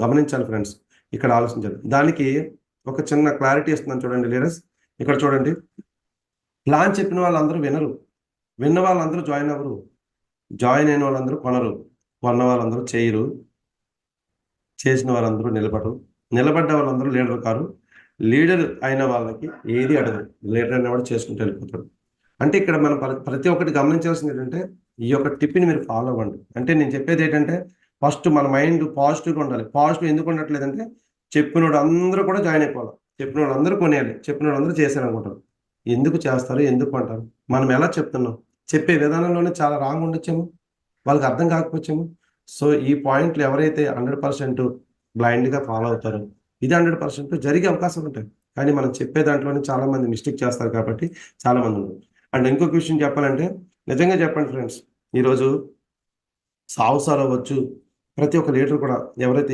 గమనించాలి ఫ్రెండ్స్, ఇక్కడ ఆలోచించాలి. దానికి ఒక చిన్న క్లారిటీ ఇస్తున్నాను చూడండి లీడర్స్. ఇక్కడ చూడండి, ప్లాన్ చెప్పిన వాళ్ళందరూ వినరు, విన్న వాళ్ళందరూ జాయిన్ అవ్వరు, జాయిన్ అయిన వాళ్ళందరూ కొనరు, కొన్న వాళ్ళందరూ చేయరు, చేసిన వాళ్ళందరూ నిలబడరు, నిలబడ్డ వాళ్ళందరూ లీడర్ కారు, లీడర్ అయిన వాళ్ళకి ఏది అడగదు, లీడర్ అనేవాడు చేసుకుంటూ వెళ్ళిపోతాడు. అంటే ఇక్కడ మనం ప్రతి ఒక్కటి గమనించాల్సింది ఏంటంటే, ఈ యొక్క టిప్ని మీరు ఫాలో అవ్వండి. అంటే నేను చెప్పేది ఏంటంటే, ఫస్ట్ మన మైండ్ పాజిటివ్గా ఉండాలి. పాజిటివ్ ఎందుకు ఉండట్లేదంటే, చెప్పినోడు అందరూ కూడా జాయిన్ అయిపోవాలి, చెప్పిన వాళ్ళు అందరూ కొనేయాలి, చెప్పిన వాళ్ళందరూ చేశారనుకుంటారు. ఎందుకు చేస్తారు, ఎందుకు అంటారు? మనం ఎలా చెప్తున్నాం, చెప్పే విధానంలోనే చాలా రాంగ్ ఉండొచ్చేమో, వాళ్ళకి అర్థం కాకపోవచ్చేమో. సో ఈ పాయింట్లు ఎవరైతే 100% బ్లైండ్గా ఫాలో అవుతారో, ఇది 100% జరిగే అవకాశం ఉంటాయి. కానీ మనం చెప్పే దాంట్లోనే చాలా మంది మిస్టేక్ చేస్తారు కాబట్టి చాలా మంది ఉన్నారు. అండ్ ఇంకొక విషయం చెప్పాలంటే, నిజంగా చెప్పండి ఫ్రెండ్స్, ఈరోజు సాహసాలు అవ్వచ్చు, ప్రతి ఒక్క లీడర్ కూడా ఎవరైతే